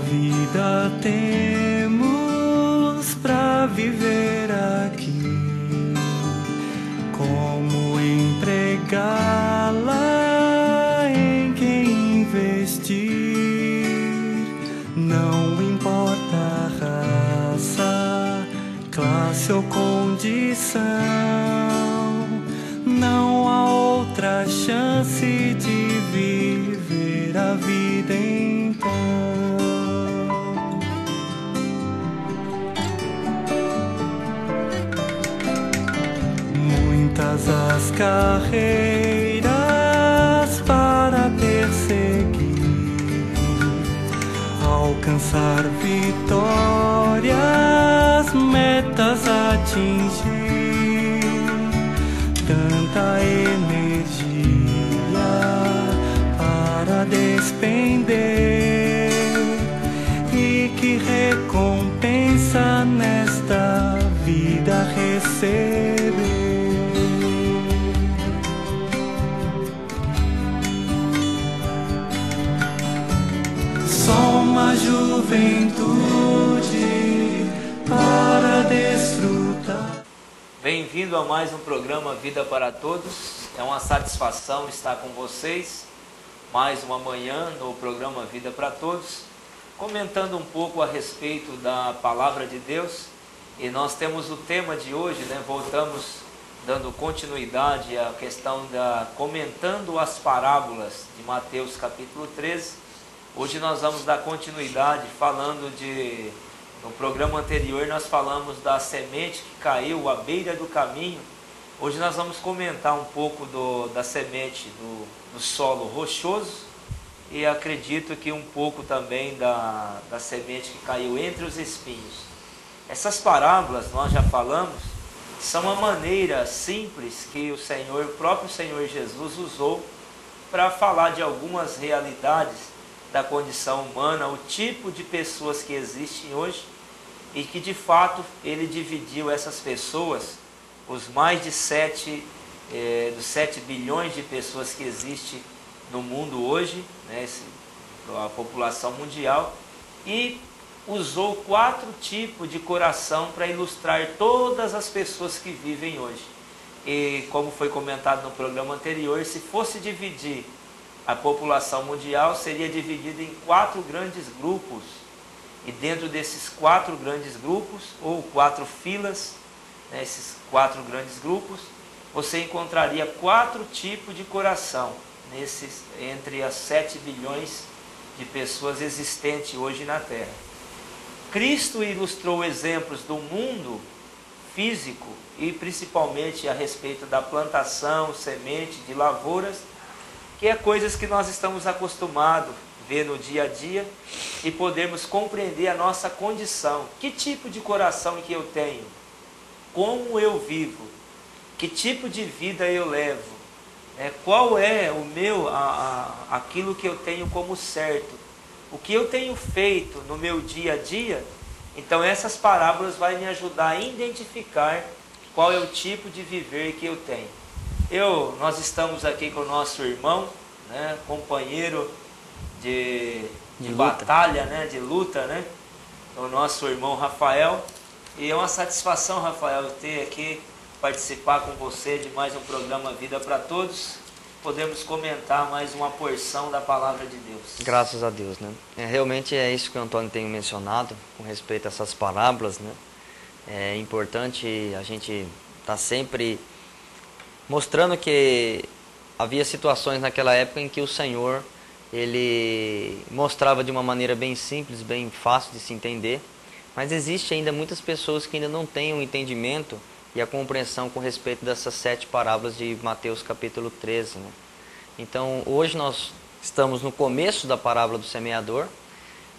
vida temos pra viver aqui, como empregá-la, em quem investir. Não importa a raça, classe ou condição, não há outra chance de viver a vida então. Muitas as carreiras para perseguir, alcançar vitórias, metas atingir, tanta energia para despender, e que recompensa nesta vida receber. Só uma juventude para desfrutar. Bem-vindo a mais um programa Vida para Todos. É uma satisfação estar com vocês mais uma manhã no programa Vida para Todos, comentando um pouco a respeito da Palavra de Deus. E nós temos o tema de hoje, voltamos dando continuidade à questão comentando as parábolas de Mateus capítulo 13. Hoje nós vamos dar continuidade falando no programa anterior nós falamos da semente que caiu à beira do caminho. Hoje nós vamos comentar um pouco da semente do solo rochoso, e acredito que um pouco também da semente que caiu entre os espinhos. Essas parábolas, nós já falamos, são uma maneira simples que o próprio Senhor Jesus usou para falar de algumas realidades da condição humana, o tipo de pessoas que existem hoje, e que de fato ele dividiu essas pessoas, os mais de 7 bilhões de pessoas que existem no mundo hoje, a população mundial, e usou 4 tipos de coração para ilustrar todas as pessoas que vivem hoje. E como foi comentado no programa anterior, se fosse dividir a população mundial, seria dividida em 4 grandes grupos. E dentro desses 4 grandes grupos, ou 4 filas, esses 4 grandes grupos, você encontraria 4 tipos de coração entre as 7 bilhões de pessoas existentes hoje na Terra. Cristo ilustrou exemplos do mundo físico, e principalmente a respeito da plantação, semente, de lavouras, que é coisas que nós estamos acostumados a ver no dia a dia, e podemos compreender a nossa condição. Que tipo de coração que eu tenho? Como eu vivo? Que tipo de vida eu levo? Qual é aquilo que eu tenho como certo? O que eu tenho feito no meu dia a dia? Então essas parábolas vão me ajudar a identificar qual é o tipo de viver que eu tenho. Nós estamos aqui com o nosso irmão, companheiro de batalha, de luta, o nosso irmão Rafael. E é uma satisfação, Rafael, ter aqui, participar com você de mais um programa Vida para Todos. Podemos comentar mais uma porção da Palavra de Deus. Graças a Deus, realmente é isso que o Antônio tem mencionado com respeito a essas parábolas, É importante a gente estar sempre mostrando que havia situações naquela época em que o Senhor, ele mostrava de uma maneira bem simples, bem fácil de se entender, mas existe ainda muitas pessoas que ainda não têm o entendimento e a compreensão com respeito dessas 7 parábolas de Mateus capítulo 13. Então, hoje nós estamos no começo da parábola do semeador.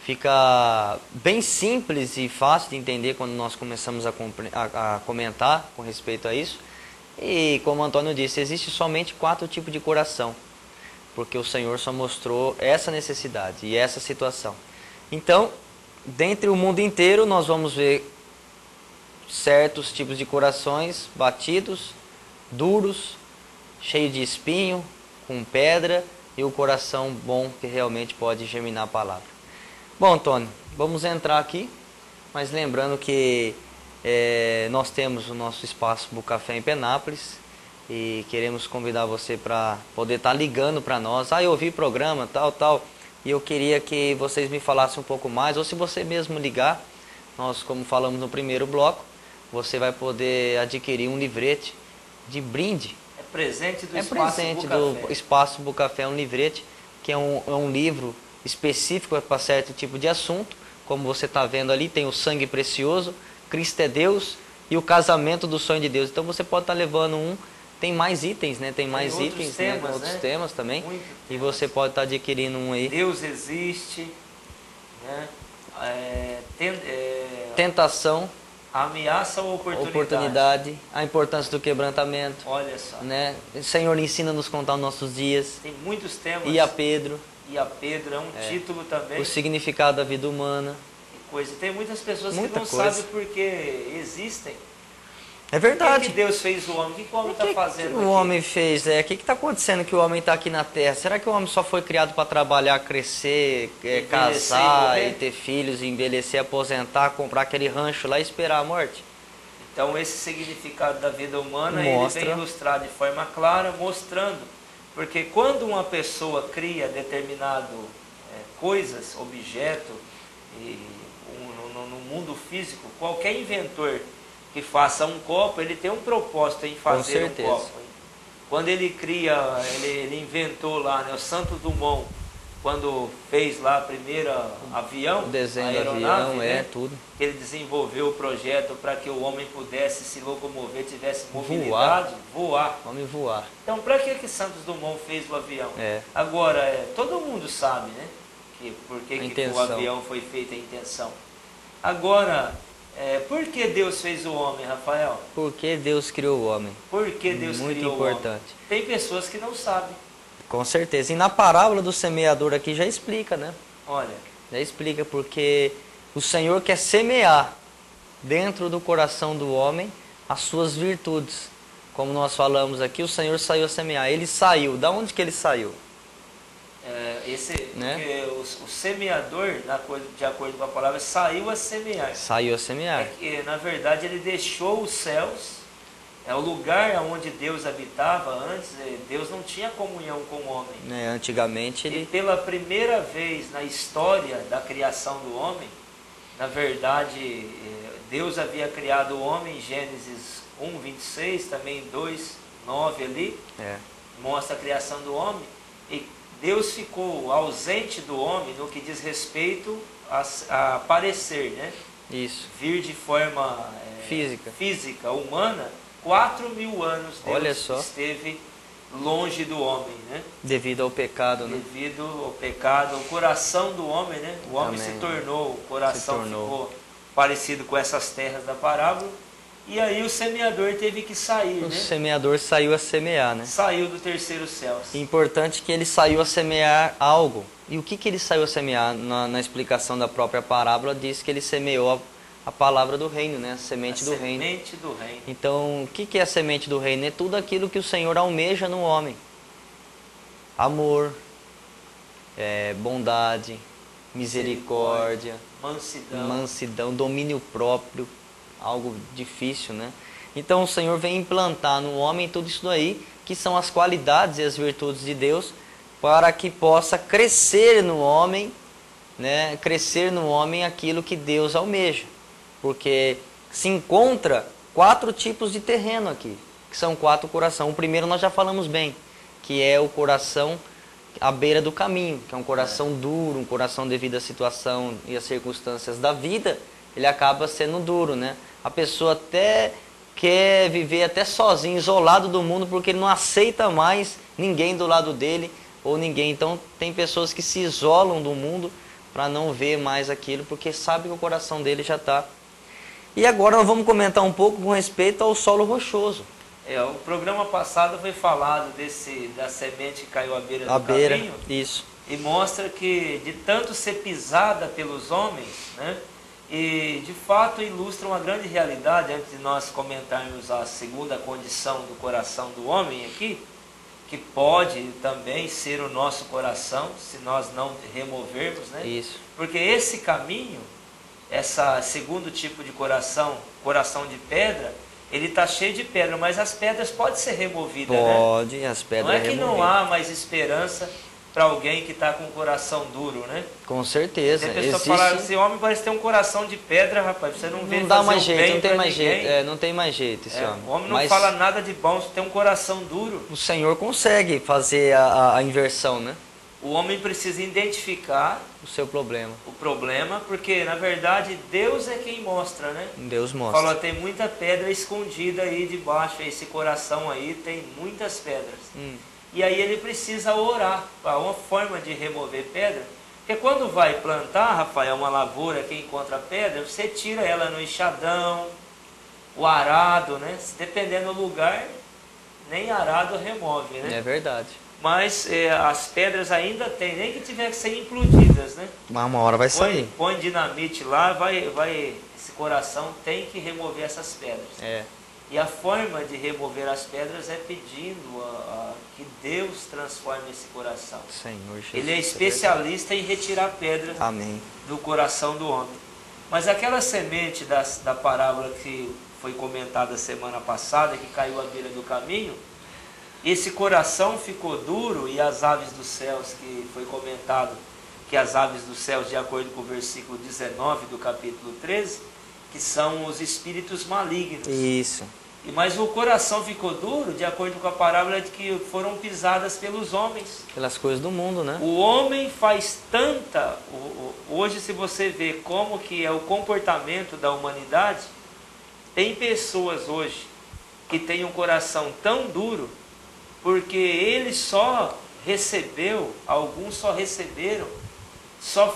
Fica bem simples e fácil de entender quando nós começamos a comentar com respeito a isso. E como o Antônio disse, existe somente 4 tipos de coração, porque o Senhor só mostrou essa necessidade e essa situação. Então, dentre o mundo inteiro, nós vamos ver certos tipos de corações batidos, duros, cheios de espinho, com pedra, e o coração bom que realmente pode germinar a palavra. Bom, Antônio, vamos entrar aqui, mas lembrando que nós temos o nosso espaço Bucafé em Penápolis e queremos convidar você para poder estar ligando para nós. Eu ouvi programa, tal, e eu queria que vocês me falassem um pouco mais, ou se você mesmo ligar, nós, como falamos no primeiro bloco, você vai poder adquirir um livrete de brinde. É presente do Espaço Bucafé, um livrete, que é um livro específico para certo tipo de assunto. Como você está vendo ali, tem o Sangue Precioso, Cristo é Deus e o Casamento do Sonho de Deus. Então você pode estar levando tem mais itens, né? Tem mais itens, temas, né? Outros temas também. Muito e você pode estar adquirindo um aí. Deus existe, né? Tentação, a ameaça ou oportunidade, a importância do quebrantamento. Olha só. Né? O Senhor ensina-nos a contar os nossos dias. Tem muitos temas. E a Pedro é um título também. O significado da vida humana. Tem muitas pessoas que não sabem porque existem. É verdade. O que Deus fez o homem? O que o homem está fazendo aqui? O homem fez? O que está acontecendo que o homem está aqui na Terra? Será que o homem só foi criado para trabalhar, crescer, casar e ter filhos, envelhecer, aposentar, comprar aquele rancho lá e esperar a morte? Então esse significado da vida humana ele vem ilustrado de forma clara, mostrando. Porque quando uma pessoa cria determinado coisas, objeto, no mundo físico, qualquer inventor que faça um copo, ele tem um propósito em fazer um copo. Quando ele ele inventou lá, né, o Santos Dumont, quando fez lá a primeira avião, o desenho a aeronave, do avião, tudo. Ele desenvolveu o projeto para que o homem pudesse se locomover, tivesse mobilidade, voar. Homem voar. Então, para que Santos Dumont fez o avião? Agora, todo mundo sabe, né? Por que o avião foi feito, a intenção. Agora, por que Deus fez o homem, Rafael? Por que Deus criou o homem? Por que Deus criou o homem? Muito importante. Tem pessoas que não sabem. Com certeza. E na parábola do semeador aqui já explica, né? Olha. Já explica porque o Senhor quer semear dentro do coração do homem as suas virtudes. Como nós falamos aqui, o Senhor saiu a semear. Ele saiu. Da onde que ele saiu? Porque o semeador, de acordo com a palavra, saiu a semear. Saiu a semear. Na verdade, ele deixou os céus, o lugar onde Deus habitava antes. Deus não tinha comunhão com o homem. Antigamente ele... E pela primeira vez na história da criação do homem, na verdade, Deus havia criado o homem em Gênesis 1, 26, também 2, 9 ali, mostra a criação do homem. E Deus ficou ausente do homem no que diz respeito a aparecer, né? Isso. Vir de forma física, humana. 4.000 anos Deus esteve longe do homem, né? Devido ao pecado, né? Devido ao pecado, o coração do homem, né? O homem se tornou, o coração ficou parecido com essas terras da parábola. E aí o semeador teve que sair, O semeador saiu a semear, né? Saiu do terceiro céu. Importante que ele saiu a semear algo. E o que ele saiu a semear? Na explicação da própria parábola, diz que ele semeou a palavra do reino, né? A semente do reino. Semente do reino. Então, o que é a semente do reino? É tudo aquilo que o Senhor almeja no homem. Amor, bondade, misericórdia, mansidão, domínio próprio. Algo difícil, né? Então o Senhor vem implantar no homem tudo isso daí, que são as qualidades e as virtudes de Deus, para que possa crescer no homem, né? Crescer no homem aquilo que Deus almeja. Porque se encontra 4 tipos de terreno aqui, que são 4 corações. O primeiro nós já falamos bem, que é o coração à beira do caminho, que é um coração duro, um coração devido à situação e às circunstâncias da vida, ele acaba sendo duro, né? A pessoa até quer viver até sozinho, isolado do mundo, porque ele não aceita mais ninguém do lado dele ou ninguém. Então tem pessoas que se isolam do mundo para não ver mais aquilo, porque sabe que o coração dele já está. E agora nós vamos comentar um pouco com respeito ao solo rochoso. O programa passado foi falado da semente que caiu à beira do caminho. Isso. E mostra que de tanto ser pisada pelos homens, né? E de fato ilustra uma grande realidade, antes de nós comentarmos a segunda condição do coração do homem aqui, que pode também ser o nosso coração, se nós não removermos, né? Isso. Porque esse caminho, essa segundo tipo de coração, coração de pedra, ele está cheio de pedra, mas as pedras podem ser removidas, Pode, né? as pedras Não é que não removidas. há mais esperança para alguém que está com o coração duro, né? Com certeza. Tem pessoa Existe... fala, esse homem parece ter um coração de pedra, rapaz, você não vê Não dá fazer mais o jeito, bem não tem pra mais ninguém. jeito. Não tem mais jeito esse homem. O homem não Mas fala nada de bom, você tem um coração duro. o Senhor consegue fazer a inversão, né? O homem precisa identificar O seu problema. o problema, porque na verdade Deus é quem mostra, né? Deus mostra. Falou, tem muita pedra escondida aí debaixo, esse coração aí tem muitas pedras. E aí ele precisa orar, uma forma de remover pedra. Porque quando vai plantar, Rafael, uma lavoura que encontra pedra, você tira ela no enxadão, o arado, né? Dependendo do lugar, nem arado remove, né? É verdade. Mas as pedras ainda tem, nem que tiver que ser implodidas, né? Mas uma hora vai sair. Põe dinamite lá, esse coração tem que remover essas pedras. É. E a forma de remover as pedras é pedindo que Deus transforme esse coração. Senhor Jesus. Ele é especialista em retirar pedra Amém. do coração do homem. Mas aquela semente da parábola que foi comentada semana passada, que caiu à beira do caminho, esse coração ficou duro e as aves dos céus, que foi comentado que as aves dos céus, de acordo com o versículo 19 do capítulo 13, que são os espíritos malignos. Isso. Mas o coração ficou duro, de acordo com a parábola, de que foram pisadas pelos homens. Pelas coisas do mundo, né? O homem faz tanta... Hoje, se você vê como que é o comportamento da humanidade, tem pessoas hoje que têm um coração tão duro, porque ele só recebeu, alguns só receberam, só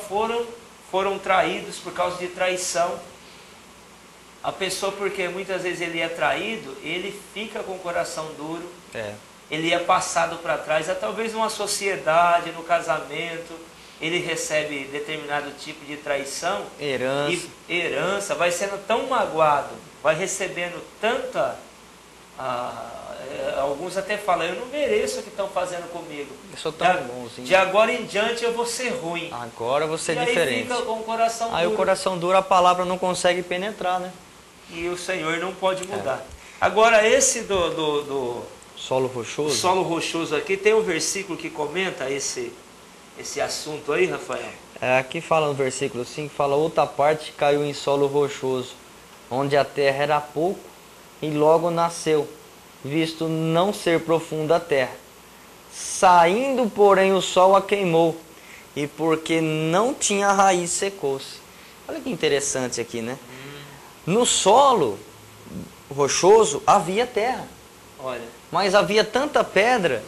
foram traídos por causa de traição. A pessoa, porque muitas vezes ele é traído, ele fica com o coração duro, ele é passado para trás, talvez numa sociedade, no casamento, ele recebe determinado tipo de traição, herança, vai sendo tão magoado, vai recebendo tanta... alguns até falam, eu não mereço o que estão fazendo comigo. Eu sou tão bonzinho. De agora em diante eu vou ser ruim. Agora eu vou ser e diferente. Aí fica com o coração duro. Aí o coração duro, a palavra não consegue penetrar, né? E o Senhor não pode mudar. Agora esse do solo rochoso. Solo rochoso aqui, tem um versículo que comenta esse assunto aí, Rafael? Aqui fala no versículo 5, fala, outra parte caiu em solo rochoso, onde a terra era pouco e logo nasceu, visto não ser profunda a terra. Saindo, porém, o sol a queimou, e porque não tinha raiz, secou-se. Olha que interessante aqui, né? No solo rochoso havia terra. Olha. Mas havia tanta pedra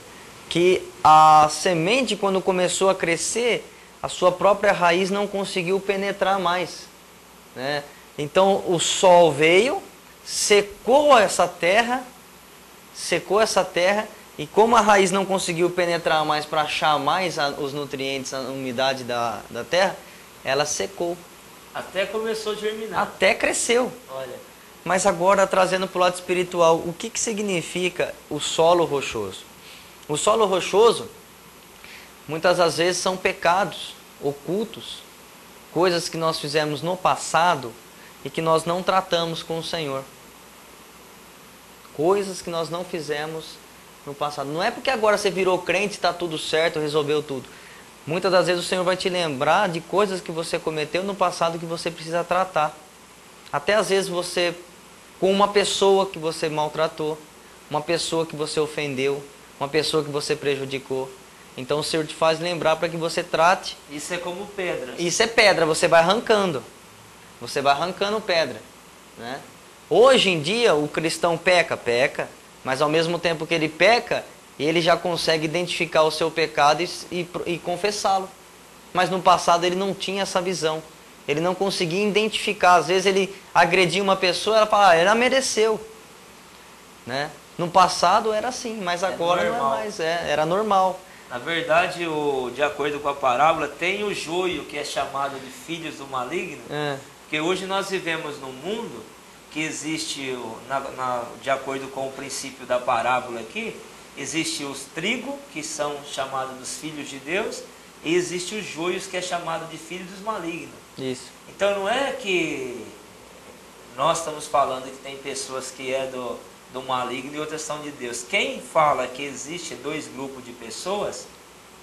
que a semente, quando começou a crescer, a sua própria raiz não conseguiu penetrar mais, né? Então o sol veio, secou essa terra, e como a raiz não conseguiu penetrar mais para achar mais os nutrientes, a umidade da terra, ela secou. Até começou a germinar. Até cresceu. Olha. Mas agora, trazendo para o lado espiritual, o que significa o solo rochoso? O solo rochoso, muitas das vezes, são pecados ocultos, coisas que nós fizemos no passado e que nós não tratamos com o Senhor. Coisas que nós não fizemos no passado. Não é porque agora você virou crente e está tudo certo, resolveu tudo. Muitas das vezes o Senhor vai te lembrar de coisas que você cometeu no passado que você precisa tratar. Até às vezes você, com uma pessoa que você maltratou, uma pessoa que você ofendeu, uma pessoa que você prejudicou. Então o Senhor te faz lembrar para que você trate. Isso é como pedra. Isso é pedra, você vai arrancando. Você vai arrancando pedra, né? Hoje em dia o cristão peca, mas ao mesmo tempo que ele peca, ele já consegue identificar o seu pecado e confessá-lo. Mas no passado ele não tinha essa visão. Ele não conseguia identificar. Às vezes ele agredia uma pessoa, ela fala, ela mereceu, né? No passado era assim, mas agora não é mais, era normal. Na verdade, de acordo com a parábola, tem o joio que é chamado de filhos do maligno, porque hoje nós vivemos num mundo que existe, de acordo com o princípio da parábola aqui, Existe os trigo, que são chamados dos filhos de Deus, e existe os joios, que é chamado de filhos dos malignos. Isso. Então não é que nós estamos falando que tem pessoas que é do maligno e outras são de Deus. Quem fala que existe dois grupos de pessoas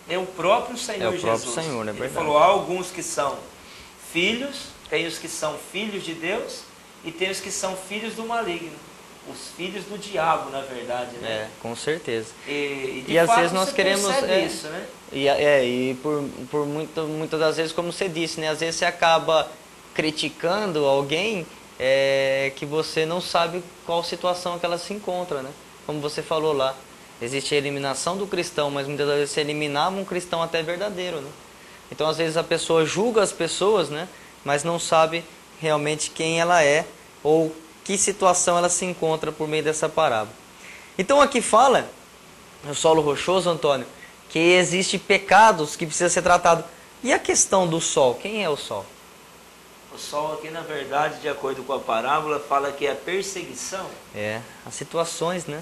é o próprio Senhor Jesus. É o próprio Senhor, é verdade. Ele falou, há alguns que são filhos, tem os que são filhos de Deus e tem os que são filhos do maligno. Os filhos do diabo, na verdade, né? É, com certeza. E às fato, vezes nós você queremos percebe isso, né? E por muitas das vezes, como você disse, né? Às vezes você acaba criticando alguém que você não sabe qual situação que ela se encontra, né? Como você falou lá, existe a eliminação do cristão, mas muitas das vezes você eliminava um cristão até verdadeiro, né? Então às vezes a pessoa julga as pessoas, né? Mas não sabe realmente quem ela é ou que situação ela se encontra por meio dessa parábola. Então aqui fala, no solo rochoso, Antônio, que existe pecados que precisam ser tratados. E a questão do sol? Quem é o sol? O sol aqui, na verdade, de acordo com a parábola, fala que é a perseguição. As situações, né?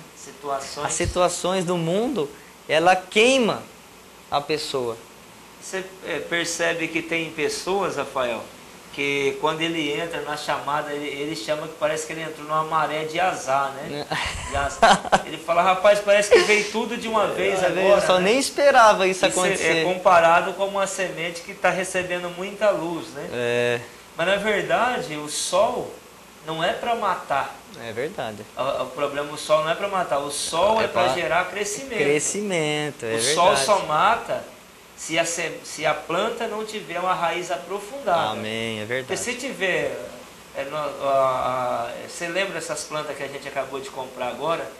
As situações do mundo, ela queima a pessoa. Você percebe que tem pessoas, Rafael, que quando ele entra na chamada, ele chama que parece que ele entrou numa maré de azar, né? Ele fala, rapaz, parece que veio tudo de uma vez agora. Eu só nem esperava isso acontecer. acontecer. É comparado com uma semente que está recebendo muita luz, né? Mas na verdade, o sol não é para matar. É verdade. O problema, o sol não é para matar, o sol é para gerar crescimento. Crescimento, é verdade. O sol só mata se a planta não tiver uma raiz aprofundada. Amém, é verdade. Porque se tiver... você lembra dessas plantas que a gente acabou de comprar agora?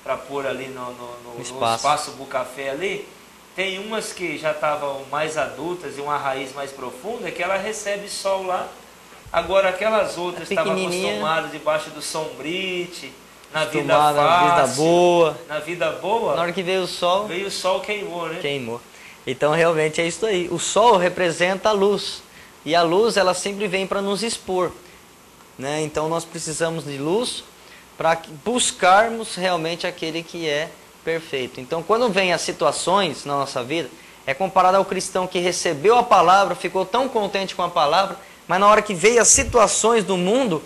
Para pôr ali no espaço Bucafé ali? Tem umas que já estavam mais adultas e uma raiz mais profunda, que ela recebe sol lá. Agora aquelas outras estavam acostumadas debaixo do sombrite, na vida fácil, na vida boa. Na hora que veio o sol, queimou, né? Queimou. Então realmente é isso aí. O sol representa a luz. E a luz, ela sempre vem para nos expor, né? Então nós precisamos de luz para buscarmos realmente aquele que é perfeito. Então quando vem as situações na nossa vida, é comparado ao cristão que recebeu a palavra, ficou tão contente com a palavra, mas na hora que veio as situações do mundo,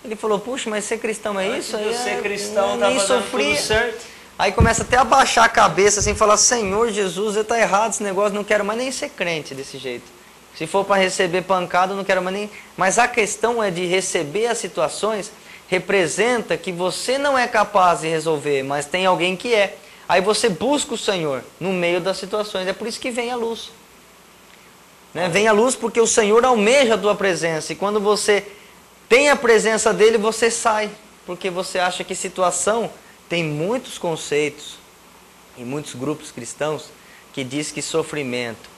ele falou, puxa, mas ser cristão é isso? Aí ser cristão estava dando tudo certo. Aí começa até a baixar a cabeça, assim, falar, Senhor Jesus, está errado esse negócio, não quero mais nem ser crente desse jeito. Se for para receber pancada, eu não quero mais nem... Mas a questão é de receber as situações, representa que você não é capaz de resolver, mas tem alguém que é. Aí você busca o Senhor no meio das situações, é por isso que vem a luz. Né? Vem a luz porque o Senhor almeja a tua presença, e quando você tem a presença dele, você sai, porque você acha que situação... Tem muitos conceitos e muitos grupos cristãos que diz que sofrimento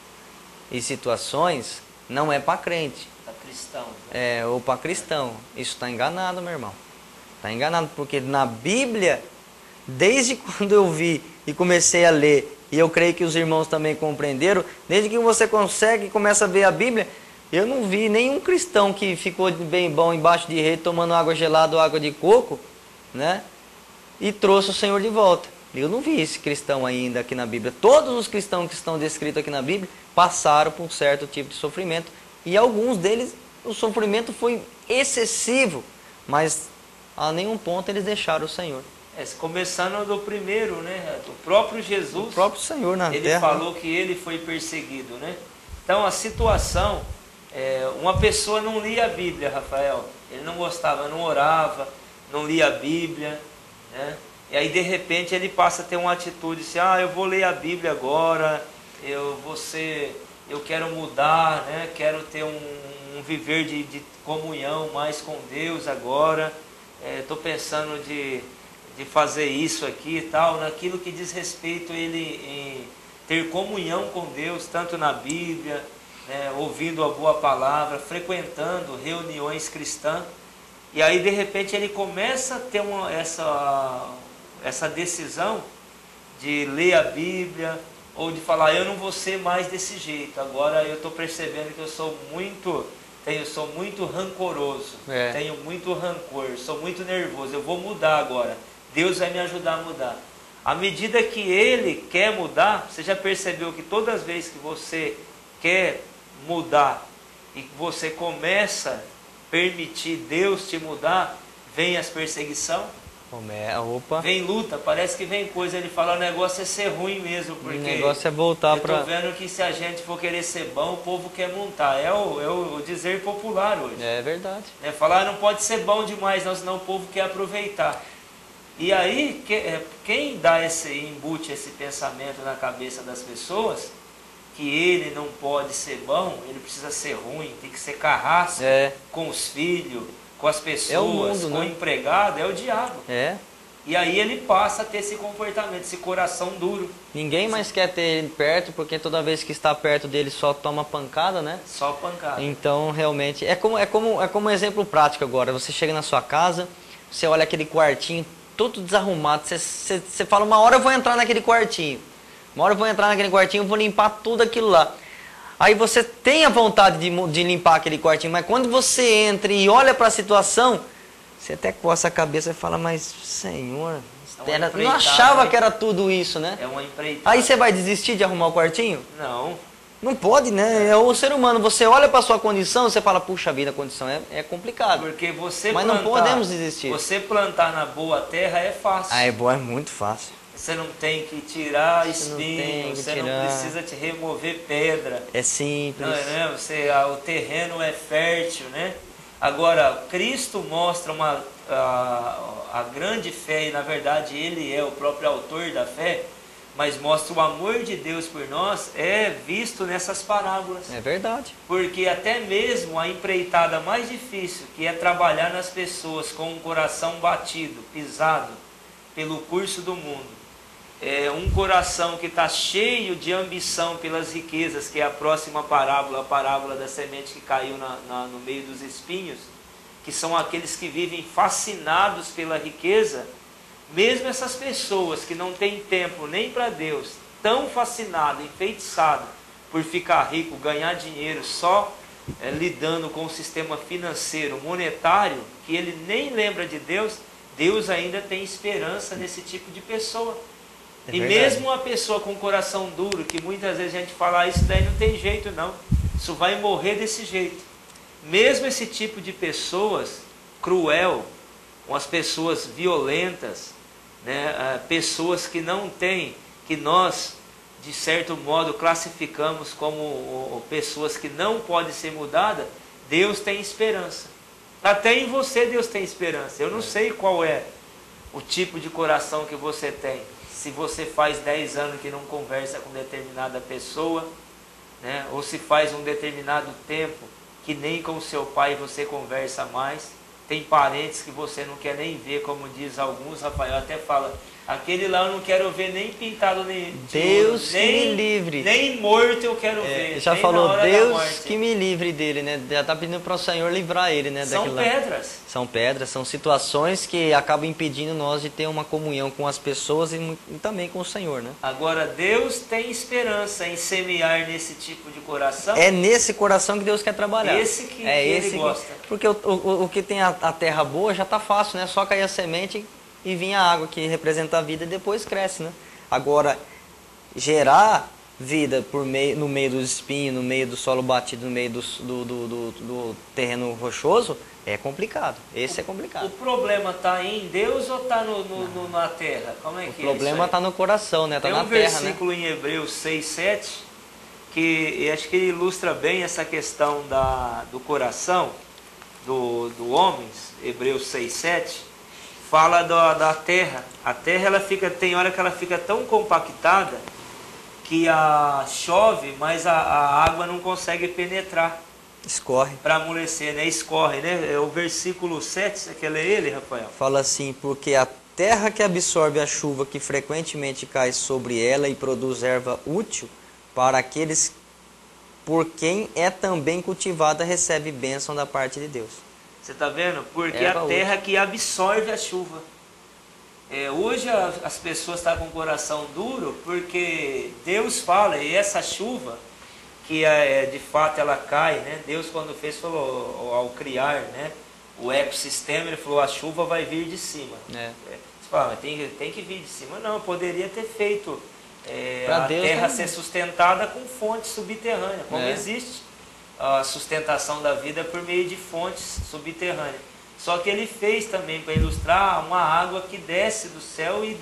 e situações não é para crente. Para cristão. Ou para cristão. Isso está enganado, meu irmão. Está enganado, porque na Bíblia, desde quando eu vi e comecei a ler, e eu creio que os irmãos também compreenderam, desde que você começa a ver a Bíblia, eu não vi nenhum cristão que ficou bem bom embaixo de rede, tomando água gelada ou água de coco, né? E trouxe o Senhor de volta. Eu não vi esse cristão ainda aqui na Bíblia. Todos os cristãos que estão descritos aqui na Bíblia passaram por um certo tipo de sofrimento. E alguns deles, o sofrimento foi excessivo. Mas a nenhum ponto eles deixaram o Senhor. Começando do primeiro, né? Do próprio Jesus. O próprio Senhor na terra. Ele falou que ele foi perseguido, né? Então a situação... uma pessoa não lia a Bíblia, Rafael. Ele não gostava, não orava, não lia a Bíblia... né? E aí de repente ele passa a ter uma atitude assim, eu vou ler a Bíblia agora, eu quero mudar, né? Quero ter um viver de comunhão mais com Deus agora, estou pensando de fazer isso aqui e tal, naquilo que diz respeito a ele em ter comunhão com Deus, tanto na Bíblia, né? Ouvindo a boa palavra, frequentando reuniões cristãs. E aí de repente ele começa a ter essa decisão de ler a Bíblia, ou de falar, eu não vou ser mais desse jeito, agora eu estou percebendo que eu sou muito rancoroso, tenho muito rancor, sou muito nervoso, eu vou mudar agora, Deus vai me ajudar a mudar. À medida que ele quer mudar, você já percebeu que todas as vezes que você quer mudar e que você começa a permitir Deus te mudar, vem as perseguições, Opa. vem luta, parece que vem coisa. Ele fala, o negócio é ser ruim mesmo, porque O negócio é voltar eu tô vendo que se a gente for querer ser bom, o povo quer montar. É o dizer popular hoje. É verdade. Falar não pode ser bom demais, não, senão o povo quer aproveitar. E aí, quem dá esse embute, esse pensamento na cabeça das pessoas, que ele não pode ser bom, ele precisa ser ruim, tem que ser carrasco com os filhos, com as pessoas, mundo, com o empregado, é o diabo. E aí ele passa a ter esse comportamento, esse coração duro. Ninguém mais quer ter ele perto, porque toda vez que está perto dele só toma pancada, né? Só pancada. Então, realmente, é como um exemplo prático agora. Você chega na sua casa, você olha aquele quartinho todo desarrumado, você fala, uma hora eu vou entrar naquele quartinho. Uma hora eu vou entrar naquele quartinho, eu vou limpar tudo aquilo lá. Aí você tem a vontade de limpar aquele quartinho, mas quando você entra e olha para a situação, você até coça a cabeça e fala, mas Senhor, não achava que era tudo isso, né? É uma empreitada. Aí você vai desistir de arrumar o quartinho? Não. Não pode, né? É o ser humano. Você olha para a sua condição, você fala, puxa vida, a condição é complicado. Porque você Mas não podemos desistir. Você plantar na boa terra é fácil. É boa, é muito fácil. Você não tem que tirar espinho, você não precisa te remover pedra. É simples. Não, né? O terreno é fértil, né? Agora, Cristo mostra a grande fé, e na verdade Ele é o próprio autor da fé, mas mostra o amor de Deus por nós, é visto nessas parábolas. É verdade. Porque até mesmo a empreitada mais difícil, que é trabalhar nas pessoas com um coração batido, pisado pelo curso do mundo, um coração que está cheio de ambição pelas riquezas, que é a próxima parábola, a parábola da semente que caiu no meio dos espinhos, que são aqueles que vivem fascinados pela riqueza. Mesmo essas pessoas que não têm tempo nem para Deus, tão fascinado, enfeitiçado por ficar rico, ganhar dinheiro, só lidando com o sistema financeiro, monetário, que ele nem lembra de Deus, Deus ainda tem esperança nesse tipo de pessoa. E mesmo uma pessoa com coração duro, que muitas vezes a gente fala, isso daí não tem jeito não, isso vai morrer desse jeito. Mesmo esse tipo de pessoas cruel, umas pessoas violentas, né, pessoas que não têm, que nós, de certo modo, classificamos como pessoas que não podem ser mudadas, Deus tem esperança. Até em você Deus tem esperança. Eu não sei qual é o tipo de coração que você tem. Se você faz 10 anos que não conversa com determinada pessoa, né? Ou se faz um determinado tempo que nem com seu pai você conversa mais. Tem parentes que você não quer nem ver, como diz alguns, Rafael até fala, aquele lá eu não quero ver nem pintado, nem Deus ouro, nem, que me livre. Nem morto eu quero ver. Já falou, Deus que me livre dele, né? Já está pedindo para o Senhor livrar ele, né? São pedras. São pedras, são situações que acabam impedindo nós de ter uma comunhão com as pessoas e também com o Senhor, né? Agora, Deus tem esperança em semear nesse tipo de coração. É nesse coração que Deus quer trabalhar. Esse que ele gosta. Porque o que tem a terra boa já está fácil, né? Só cair a semente e vir a água que representa a vida e depois cresce, né? Agora, gerar vida no meio dos espinhos, no meio do solo batido, no meio do terreno rochoso, é complicado. Esse é complicado. O problema está em Deus ou está na terra? Como é que é? O problema está no coração, né? Está na terra, né? Tem um versículo em Hebreus 6, 7, que acho que ilustra bem essa questão do coração do homem. Hebreus 6, 7, fala da terra. A terra, tem hora que ela fica tão compactada que chove, mas a água não consegue penetrar. Escorre. Para amolecer, né? Escorre, né? É o versículo 7, você quer ler ele, Rafael? Fala assim, porque a terra que absorve a chuva que frequentemente cai sobre ela e produz erva útil para aqueles por quem é também cultivada recebe bênção da parte de Deus. Você está vendo? Porque a terra que absorve a chuva. Hoje as pessoas estão com o coração duro porque Deus fala, e essa chuva que de fato ela cai, né? Deus quando fez, falou, ao criar, né, o ecossistema, ele falou, a chuva vai vir de cima. Você fala, mas tem que vir de cima. Não, poderia ter feito Pra a Deus terra também. ser sustentada com fontes subterrâneas, como existe a sustentação da vida por meio de fontes subterrâneas. Só que ele fez também para ilustrar uma água que desce do céu e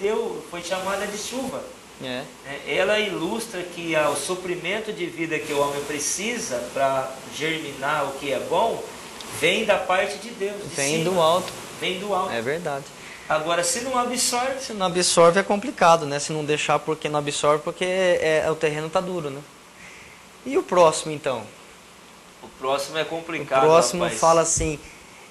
foi chamada de chuva. Ela ilustra que o suprimento de vida que o homem precisa para germinar o que é bom vem da parte de Deus. Vem do alto. Vem do alto. É verdade. Agora, se não absorve... Se não absorve é complicado, né? Se não deixar porque não absorve, porque o terreno está duro, né? E o próximo, então? O próximo é complicado, O próximo rapaz. fala assim: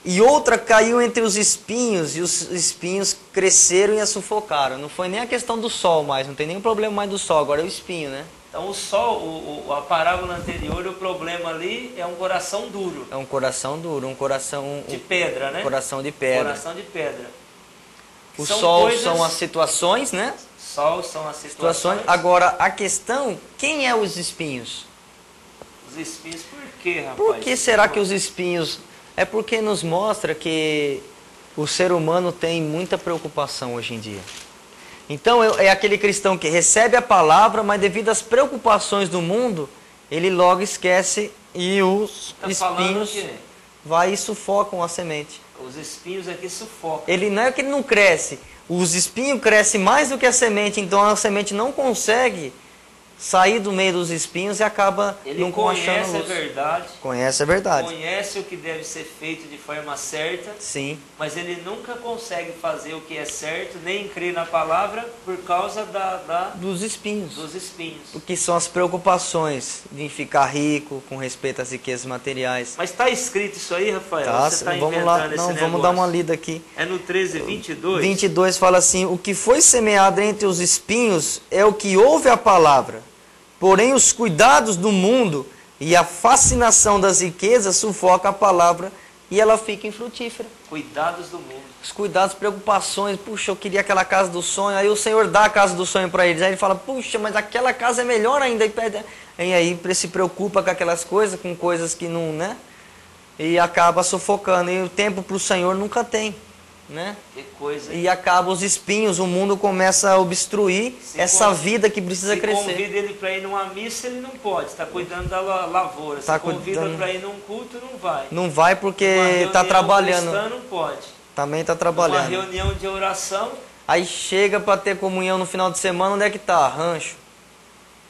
e outra caiu entre os espinhos, e os espinhos cresceram e a sufocaram. Não foi nem a questão do sol mais, não tem nenhum problema mais do sol, agora é o espinho, né? Então o sol, a parábola anterior, o problema ali é um coração duro. É um coração duro, um coração... De pedra, né? Coração de pedra. Coração de pedra. O São sol coisas- são as situações, né? Sol são as situações. Agora, a questão, quem é os espinhos? Os espinhos, por quê, rapaz? Por que será que os espinhos... É porque nos mostra que o ser humano tem muita preocupação hoje em dia. Então, é aquele cristão que recebe a palavra, mas devido às preocupações do mundo, ele logo esquece e os Tá falando espinhos que vai e sufocam a semente. os espinhos aqui sufocam. Ele não é que ele não cresce, os espinhos crescem mais do que a semente, então a semente não consegue sair do meio dos espinhos e acaba Ele não achando conhece a luz. verdade, Conhece a verdade. conhece o que deve ser feito de forma certa, Sim, mas ele nunca consegue fazer o que é certo, nem crer na palavra por causa dos espinhos. dos espinhos. O que são as preocupações de ficar rico com respeito às riquezas materiais. Mas está escrito isso aí, Rafael? Tá, Você está vamos inventando lá, esse não, negócio? vamos dar uma lida aqui. É no 13:22? 22 fala assim: o que foi semeado entre os espinhos é o que ouve a palavra, porém os cuidados do mundo e a fascinação das riquezas sufoca a palavra e ela fica infrutífera. Cuidados do mundo. Os cuidados, preocupações, puxa, eu queria aquela casa do sonho, aí o Senhor dá a casa do sonho para eles, aí ele fala, puxa, mas aquela casa é melhor ainda, e aí se preocupa com aquelas coisas, com coisas que não, né? E acaba sufocando, e o tempo para o Senhor nunca tem, né? Que coisa, hein? E acaba os espinhos, o mundo começa a obstruir Se essa con- vida que precisa Se crescer. convida ele para ir numa missa, ele não pode, está cuidando da lavoura. Tá Se convida cuidando- para ir num culto, não vai. Não vai Uma porque reunião está trabalhando, cristã não pode. também está Uma trabalhando. reunião de oração, Aí chega para ter comunhão no final de semana, onde é que tá? Rancho.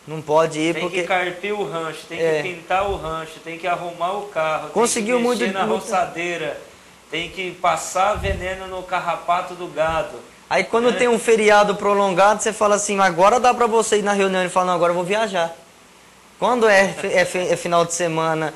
Não pode ir tem porque que carpir o rancho, tem É. que pintar o rancho, tem que arrumar o carro, Conseguiu tem que mexer muito- na muito- roçadeira, tem que passar veneno no carrapato do gado. aí quando tem um feriado prolongado, você fala assim, agora dá para você ir na reunião. Ele fala, não, agora eu vou viajar. Quando é final de semana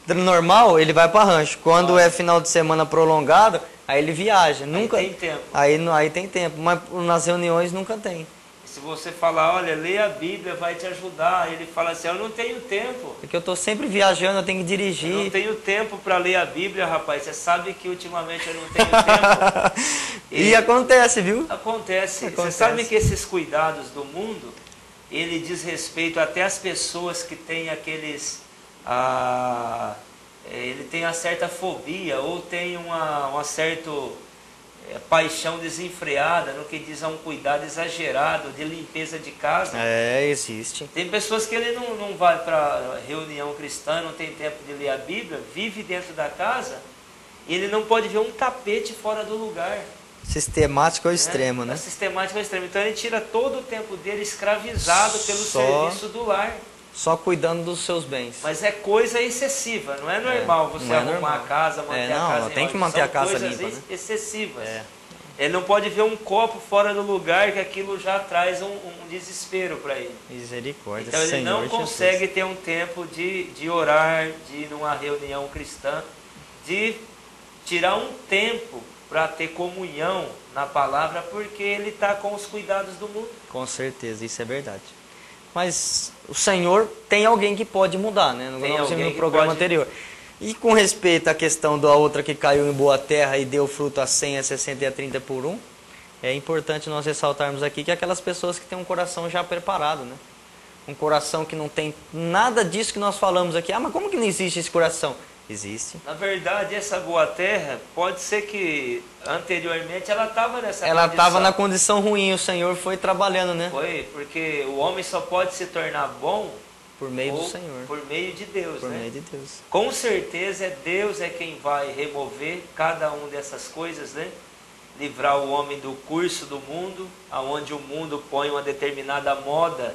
normal, ele vai para rancho. Quando é final de semana prolongado, aí ele viaja. Nunca. tem tempo. Aí tem tempo, mas nas reuniões nunca tem. Se você falar, olha, lê a Bíblia, vai te ajudar. Ele fala assim, eu não tenho tempo. Porque eu estou sempre viajando, eu tenho que Eu não dirigir. tenho tempo para ler a Bíblia, rapaz. Você sabe que ultimamente eu não tenho tempo. E acontece, viu? Acontece. Você Acontece. sabe que esses cuidados do mundo, ele diz respeito até às pessoas que têm aqueles... ele tem uma certa fobia ou tem uma certa paixão desenfreada no que diz a um cuidado exagerado de limpeza de casa. É, existe. Tem pessoas que ele não vai para reunião cristã, não tem tempo de ler a Bíblia, vive dentro da casa e ele não pode ver um tapete fora do lugar. Sistemático ao extremo, É né? sistemático ao extremo. Então ele tira todo o tempo dele escravizado pelo Só- serviço do lar. Só cuidando dos seus bens. Mas é coisa excessiva, não é normal você não é arrumar normal. a casa, manter Não, a casa em tem que ordem. manter São a casa coisas limpa, né? excessivas. É. Ele não pode ver um copo fora do lugar, que aquilo já traz um desespero para ele. Misericórdia, Então ele Senhor não Jesus. consegue ter um tempo de orar, de ir numa reunião cristã, de tirar um tempo para ter comunhão na palavra, porque ele está com os cuidados do mundo. Com certeza, isso é verdade. Mas o Senhor tem alguém que pode mudar, né? Tem Nós vimos alguém no que programa pode- anterior. E com respeito à questão da outra que caiu em boa terra e deu fruto a 100, a 60 e a 30 por um, é importante nós ressaltarmos aqui que aquelas pessoas que têm um coração já preparado, né? Um coração que não tem nada disso que nós falamos aqui. Ah, mas como que não existe esse coração? Existe. Na verdade, essa boa terra, pode ser que anteriormente ela estava nessa Ela condição. estava na condição ruim, o Senhor foi trabalhando, né? Foi, porque o homem só pode se tornar bom Por meio do Senhor. por meio de Deus, Por né? meio de Deus. Com certeza Deus é quem vai remover cada uma dessas coisas, né? Livrar o homem do curso do mundo, aonde o mundo põe uma determinada moda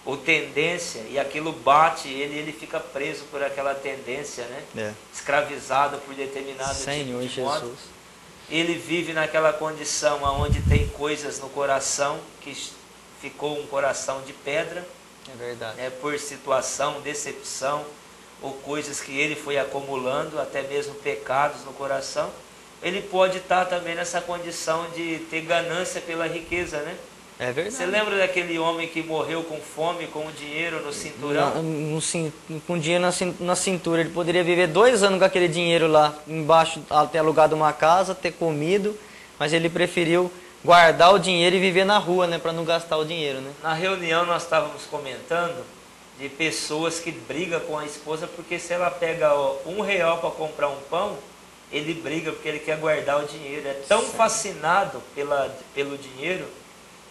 ou tendência, e aquilo bate ele fica preso por aquela tendência, né? É. Escravizado por determinado Senhor tipo de moda. Jesus. Ele vive naquela condição aonde tem coisas no coração que ficou um coração de pedra, É verdade. por situação, decepção, ou coisas que ele foi acumulando, até mesmo pecados no coração. Ele pode estar também nessa condição de ter ganância pela riqueza, né? É verdade. Você lembra daquele homem que morreu com fome, com o dinheiro no cinturão? Com dinheiro na cintura. Ele poderia viver 2 anos com aquele dinheiro lá embaixo, ter alugado uma casa, ter comido, mas ele preferiu guardar o dinheiro e viver na rua, né, para não gastar o dinheiro, né? Na reunião nós estávamos comentando de pessoas que brigam com a esposa porque se ela pega R$1 para comprar um pão, ele briga porque ele quer guardar o dinheiro. É tão fascinado pelo dinheiro,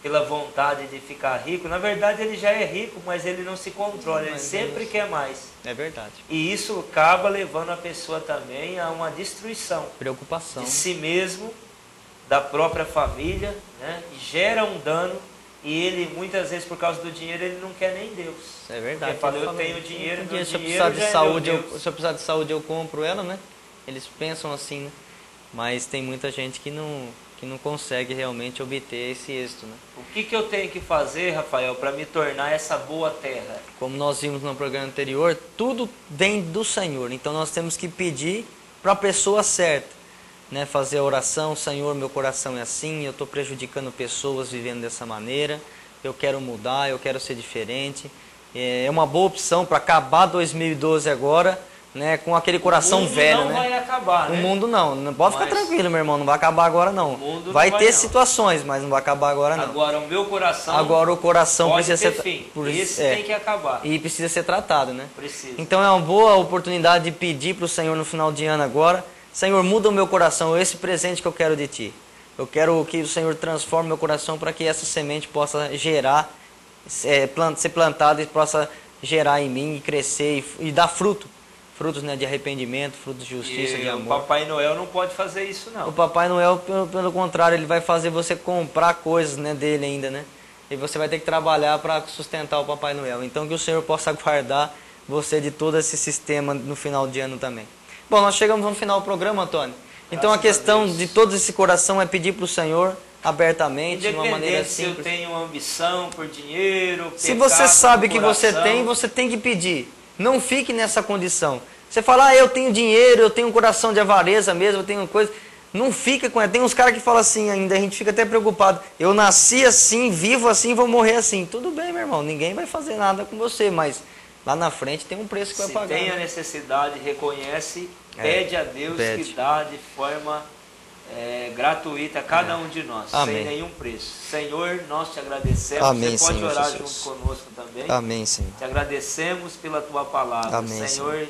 pela vontade de ficar rico. Na verdade ele já é rico, mas ele não se controla, ele sempre quer mais. É verdade. E isso acaba levando a pessoa também a uma destruição Preocupação. de si mesmo, da própria família, né? E gera um dano, e ele muitas vezes por causa do dinheiro ele não quer nem Deus. É verdade. Ele fala, eu fala, tenho dinheiro, meu se eu dinheiro precisar de já é saúde, meu Deus. se eu precisar de saúde eu compro ela, né? Eles pensam assim, né? Mas tem muita gente que não consegue realmente obter esse êxito, né? O que eu tenho que fazer, Rafael, para me tornar essa boa terra? Como nós vimos no programa anterior, tudo vem do Senhor. Então nós temos que pedir para a pessoa certa, né? Fazer a oração, Senhor, meu coração é assim, eu estou prejudicando pessoas vivendo dessa maneira, eu quero mudar, eu quero ser diferente. É uma boa opção para acabar 2012 agora, né? Com aquele coração velho, não né? vai acabar, O né? mundo não pode ficar tranquilo, meu irmão, não vai acabar agora não. O mundo Vai não ter vai, não. situações, mas não vai acabar agora não. Agora o meu coração Agora o coração pode precisa ter ser fim. Esse tem que acabar. E precisa ser tratado, né? Precisa. Então é uma boa oportunidade de pedir para o Senhor no final de ano agora: Senhor, muda o meu coração, esse presente que eu quero de Ti. Eu quero que o Senhor transforme meu coração para que essa semente possa gerar, ser plantada e possa gerar em mim e crescer e dar fruto. Frutos, né, de arrependimento, frutos de justiça, de amor. O Papai Noel não pode fazer isso, não. O Papai Noel, pelo contrário, ele vai fazer você comprar coisas, né, dele ainda, né? E você vai ter que trabalhar para sustentar o Papai Noel. Então que o Senhor possa guardar você de todo esse sistema no final de ano também. Bom, nós chegamos no final do programa, Antônio. Então a questão de todo esse coração é pedir para o Senhor abertamente, de uma maneira Independente se eu simples. tenho ambição por dinheiro, Se pecado você sabe no que coração, você tem que pedir. Não fique nessa condição. Você fala, eu tenho dinheiro, eu tenho um coração de avareza mesmo, eu tenho coisa. Não fica com ela. Tem uns caras que falam assim ainda, a gente fica até preocupado. Eu nasci assim, vivo assim, vou morrer assim. Tudo bem, meu irmão, ninguém vai fazer nada com você, mas lá na frente tem um preço que vai se pagar. tem a né? necessidade, reconhece, pede a Deus que dá de forma gratuita a cada um de nós, Amém. sem nenhum preço. Senhor, nós te agradecemos. Amém, você pode Senhor orar Jesus. junto conosco também. Amém, Senhor. Te agradecemos pela tua palavra. Amém, Senhor,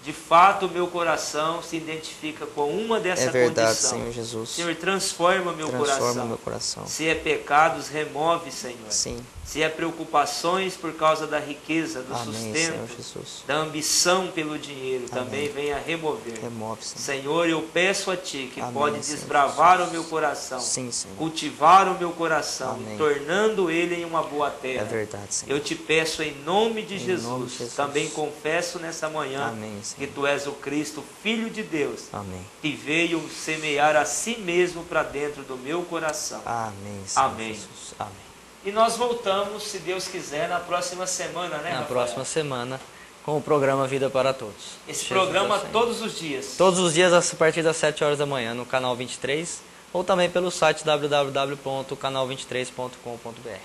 de fato o meu coração se identifica com uma dessa É verdade, condição. Senhor Jesus. Senhor, transforma meu Transforma meu coração. Se é pecados, remove, Senhor. Sim. Se é preocupações por causa da riqueza, do Amém, sustento, Senhor Jesus. da ambição pelo dinheiro, também venha remover. Remove, Senhor. Senhor, eu peço a Ti que Amém, pode Senhor desbravar Jesus. o meu coração, Sim, Senhor. cultivar o meu coração, Amém. tornando ele em uma boa terra. É verdade, Senhor. Eu te peço em nome de Em Jesus. nome de Jesus. Também confesso nessa manhã Amém, Senhor. que Tu és o Cristo, Filho de Deus, Amém. que veio semear a si mesmo para dentro do meu coração. Amém, Senhor Amém. Jesus. Amém. E nós voltamos, se Deus quiser, na próxima semana, né, Na Rafael? próxima semana, com o programa Vida para Todos. Esse Jesus programa é o Senhor. todos os dias. Todos os dias a partir das 7 horas da manhã no canal 23 ou também pelo site www.canal23.com.br.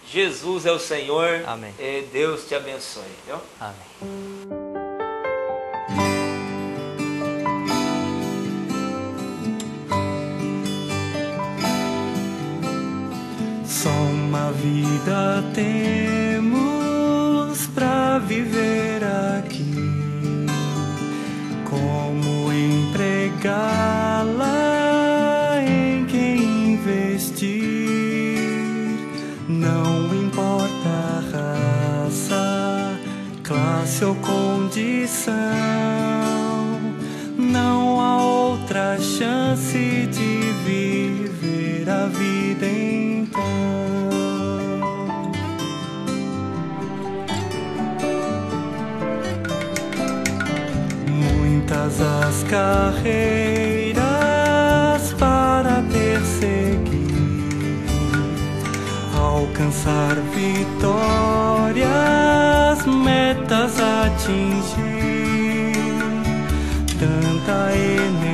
Jesus é o Senhor. Amém. E Deus te abençoe. Viu? Amém. Só uma vida temos pra viver aqui, com gala em quem investir. Não importa a raça, classe ou condição, não há outra chance de viver a vida então. Muitas as carreiras para perseguir, alcançar vitórias, metas atingir, tanta energia